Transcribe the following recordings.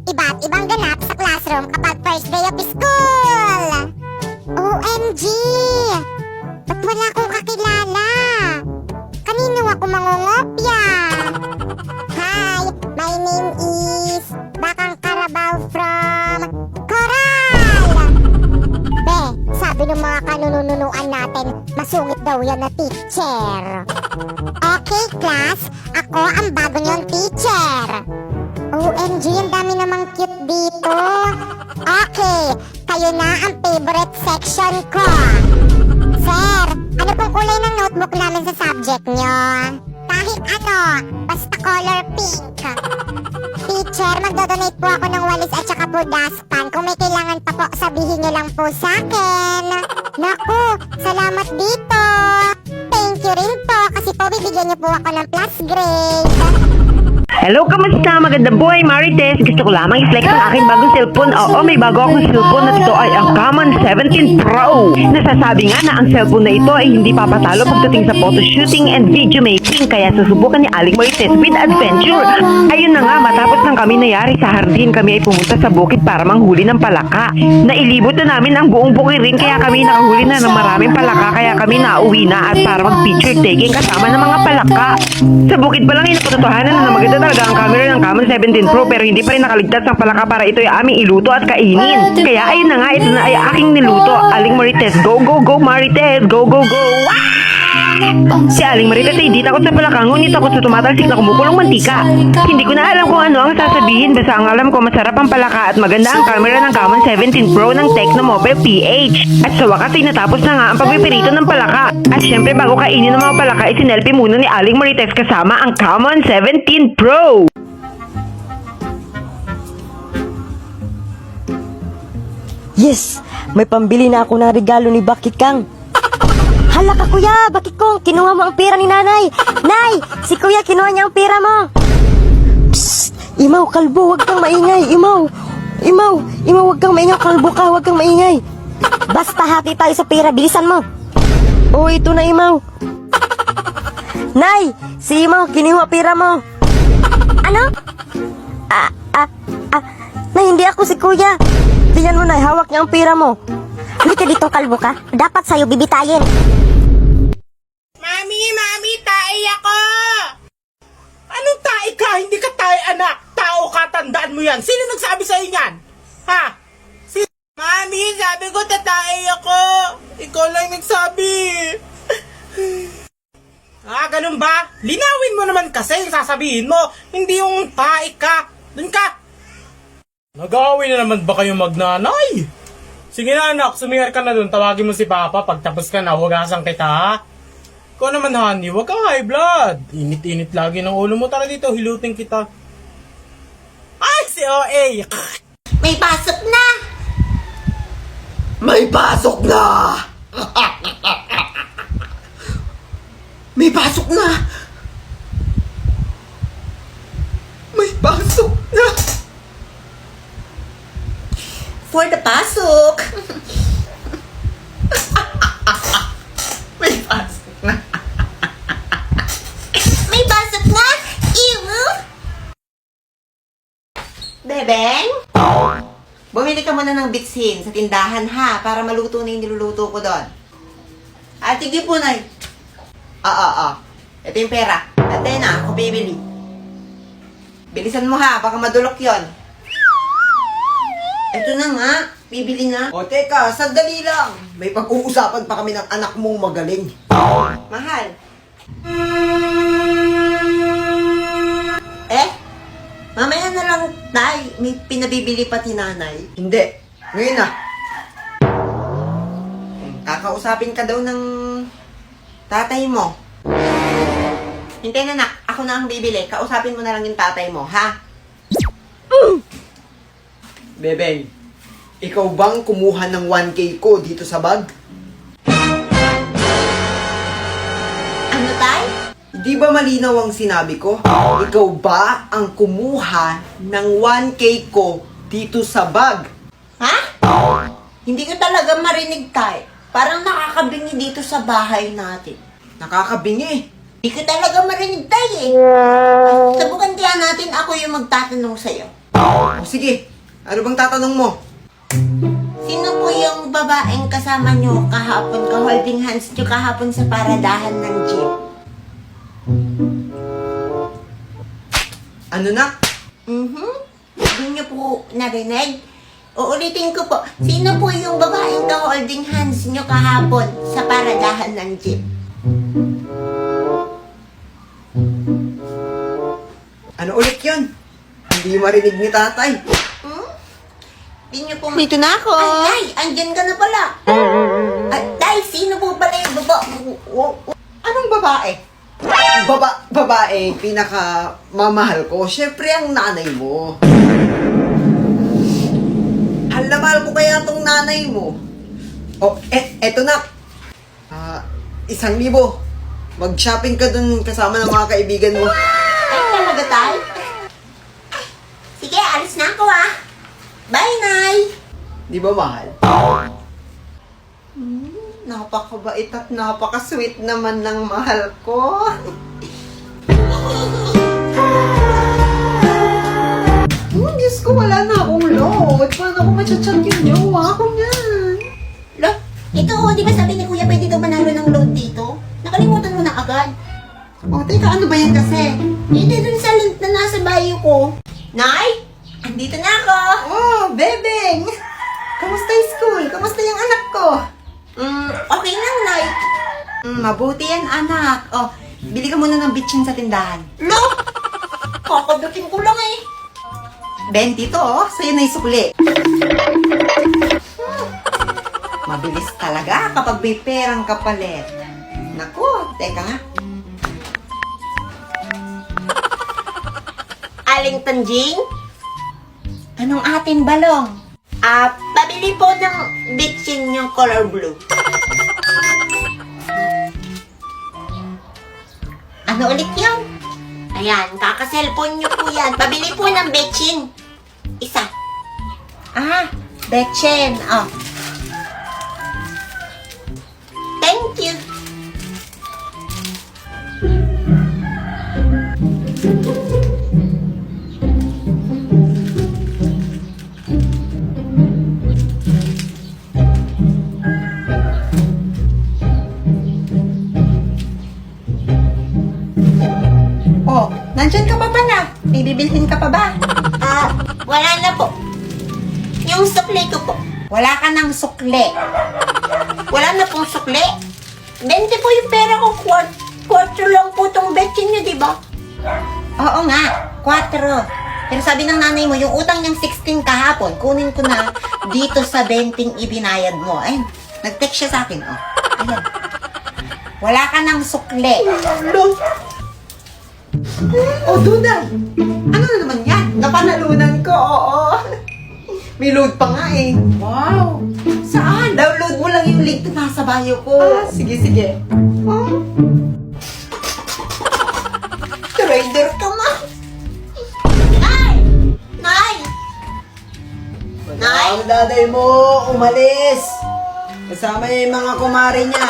Iba't ibang ganap sa classroom kapag first day of school. OMG! Ba't wala akong kakilala? Kanino ako mangungopya? Hi, my name is Bakang Carabao from Coral! Be, sabi ng mga kanununuan natin, masungit daw yan na teacher. Okay, class, ako ang bago niyong teacher. OMG, ang dami namang cute dito. Okay, kayo na ang favorite section ko. Sir, ano pong kulay ng notebook namin sa subject nyo? Kahit ano, basta color pink. Teacher, magdodonate po ako ng walis at saka po dustpan. Kung may kailangan pa po, sabihin nyo lang po sa akin. Naku, salamat dito. Thank you rin po kasi po bibigyan nyo po ako ng plus grade. Hello, kamusta? Magandang buhay, Marites. Gusto ko lamang i-flex ang aking bagong cellphone. Oo, may bago akong cellphone at ito ay ang Camon 17 Pro. Nasasabi nga na ang cellphone na ito ay hindi papatalo pagdating sa photo shooting and video making. Kaya susubukan ni Aling Marites with adventure. Ayun na nga, matapos ng kami nayari sa hardin, kami ay pumunta sa bukid para manghuli ng palaka. Nailibot na namin ang buong bukirin kaya kami nakahuli na ng maraming palaka. Kaya kami nauwi na at para mag-picture taking kasama ng mga palaka. Sa bukid pa lang ay napatutuhanan na maganda talaga ang camera ng Camon 17 Pro pero hindi pa rin nakaligtas ng palaka para ito ay aming iluto at kainin. Kaya ayun na nga, ito na ay aking niluto. Aling Marites, go go go Marites, go go go! Si Aling Marites ay di takot sa palaka, ngunit takot sa tumatalsik na kumukulong mantika. Hindi ko na alam kung ano ang sasabihin, basta ang alam ko masarap ang palaka at maganda ang camera ng Camon 17 Pro ng Tecno Mobile PH. At sa wakas ay natapos na nga ang pagpipirito ng palaka. At syempre bago kainin ng mga palaka ay sinelfie muna ni Aling Marites kasama ang Camon 17 Pro. Yes! May pambili na ako ng regalo ni Bakit Kang. Hala ka kuya! Bakit Kong? Kinuha mo ang pera ni nanay! Nay! Si kuya kinuha niya ang pera mo! Psst! Imaw, kalbo! Huwag kang maingay! Imaw! Imaw! Imaw, huwag kang maingay! Kalbo ka! Huwag kang maingay! Basta hati tayo sa pera! Bilisan mo! Oh, ito na Imaw! Nay! Si Imaw! Kinuha pera mo! Ano? Nay, hindi ako si kuya! Tingnan mo na, hawak niya ang pera mo. Halika dito, kalbo ka. Dapat sa'yo bibitayin. Mami, tae ako! Anong tae ka? Hindi ka tae, anak! Tao ka, tandaan mo yan! Sino nagsabi sa'yo yan? Ha? Mami, sabi ko tatae ako! Ikaw lang nagsabi! Ganun ba? Linawin mo naman kasi yung sasabihin mo! Hindi yung tae ka! Dun ka! Nag-aaway na naman ba kayo magnanay? Sige na anak, sumihar ka na dun. Tawagin mo si Papa. Pagtapos ka na, hugasan kita ha. Ikaw naman honey, huwag kang high blood. Init-init lagi ng ulo mo. Tara dito, hilutin kita. Ay, si OA! May pasok na! May pasok na! May pasok na! May pasok na! For the pasok! May pasok na! May pasok na! Ew! Bebeng? Bumili ka muna ng bitsin sa tindahan ha, para maluto na yung niluluto ko doon. Sige po, Nay. Ito yung pera. Ate na, ako bibili. Bilisan mo ha, baka madulok yon. Ito na nga, bibili na. O teka, sandali lang. May pag-uusapan pa kami ng anak mong magaling. Mahal. Mamaya na lang, Tay. May pinabibili pati nanay. Hindi, ngayon na. Kakausapin ka daw ng tatay mo. Hintayin na, nak. Ako na ang bibili. Kausapin mo na lang yung tatay mo, ha? Bebeng, ikaw bang kumuha ng 1K ko dito sa bag? Ano, Tay? Di ba malinaw ang sinabi ko? Ikaw ba ang kumuha ng 1K ko dito sa bag? Ha? Hindi ko talaga marinig, Tay. Parang nakakabingi dito sa bahay natin. Nakakabingi. Hindi ko talaga marinig, Tay, eh. Subukan kaya natin ako yung magtatanong sa'yo. O sige, ano bang tatanong mo? Sino po yung babaeng kasama nyo kahapon, ka-holding hands nyo kahapon sa paradahan ng jeep? Ano na? Hindi nyo po narinig? Uulitin ko po, sino po yung babaeng ka-holding hands nyo kahapon sa paradahan ng jeep? Ano ulit yun? Hindi marinig ni tatay. Hindi nyo po... Dito na ako! Ay, andyan ka na pala! Tay, sino po pala yung Anong babae? Babae, pinaka mamahal ko. Siyempre ang nanay mo. Mahal na mahal ko kaya tong nanay mo. Oh, eto na. 1,000. Mag-shopping ka dun kasama ng mga kaibigan mo. Ay, talaga, Tay? Sige, alis na ako Bye, Nay! Di ba mahal? Napakabait at napaka-sweet naman ng mahal ko. Diyos ko, wala na akong load. Paano ako machat-chat yung jowa ko niyan? Lo, ito di ba sabi ni Kuya pwede daw manalo ng load dito? Nakalimutan mo na agad. O, teka, ano ba yan kasi? Hindi dun sa link na nasa bio ko. Nay, andito na ako! Oh, bebeng! Kamusta yung school? Kamusta yung anak ko? Okay lang, Nay. Mabuti yan, anak. Oh, bili ka muna ng bitchin sa tindahan. Lo, kakadating ko lang 20 to, oh. Sa'yo na yung sukli. Mabilis talaga kapag may perang kapalit. Naku, teka nga. Aling Tanjing? Anong ating balong? Pabili po ng bitchin yung color blue. Ano ulit yun? Ayan, kaka-cellphone nyo po yan. Pabili po ng bitchin. Isa. Bitchin. Oh. Thank you. Oh, nandyan ka pa pala. May bibilhin ka pa ba? Wala na po. Yung sukli ko po. Wala ka ng sukli. Wala na pong sukli. 20 po yung pera ko. Quarter lang po tong betchin nyo, di ba? Oo nga, 4. Pero sabi ng nanay mo, yung utang niyang 16 kahapon, kunin ko na dito sa 20 ibinayad mo. Ayun, nag-text siya sa akin, oh. Ayun. Wala ka ng sukli. Oh, Duda! Ano na naman yan? Napanalunan ko, oo. May load pa nga eh. Wow! Saan? Download mo lang yung link na nasa bio ko. Sige, sige. Oh. Trader ka ma. Nay! Nay! Nay! Ang daday mo, umalis. Kasama niya yung mga kumari niya.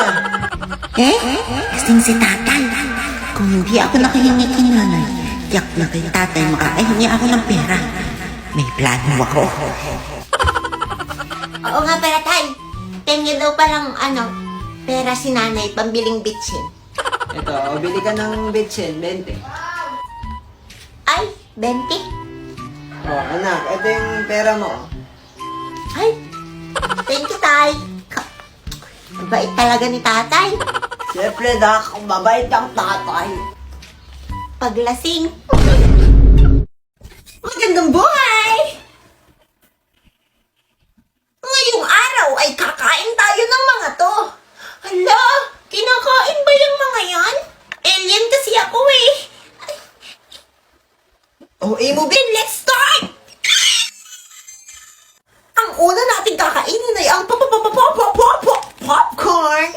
Kasing si tatay. Kung hindi ako nakahingi kay nanay, yak na kay tatay makakahingi ako ng pera. May plano ako. Oo nga pala, tay. 10 year daw palang, pera si nanay, pambiling bitchin. Ito, bili ka ng bitchin, 20. Ay, 20? Oh, anak, ito yung pera mo. Ay, thank you, tay. Mabait talaga ni tatay. Siyempre, dak, mabait ang tatay. Paglasing. Magandang buhay! Ngayong araw ay kakain tayo ng mga to. Hala, kinakain ba yung mga yan? Alien kasi ako eh. Oh, mo Then let's start! Ang una natin kakainin ay ang popcorn.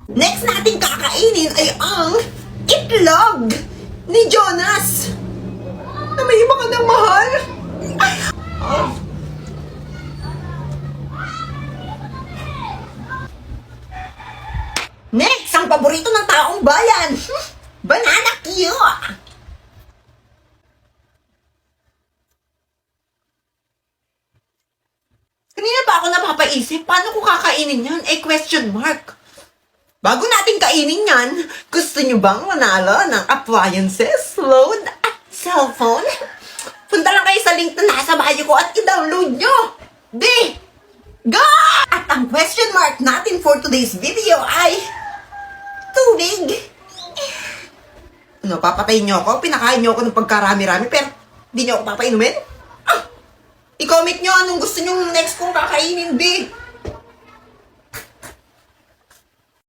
Next natin kakainin ay ang itlog ni Jonas. na may iba ka ng mahal. Next, ang paborito ng taong bayan. nakaisip, paano ko kakainin yan? Question mark. Bago natin kainin yan, gusto nyo bang manalo ng appliances, load, at cellphone? Punta lang kayo sa link na nasa bio ko at i-download nyo. Go! At ang question mark natin for today's video ay tubig. Ano, papatayin nyo ako? Pinakain nyo ako ng pagkarami-rami pero di nyo ako papainumin? I-comment nyo anong gusto nyo next kong kakainin,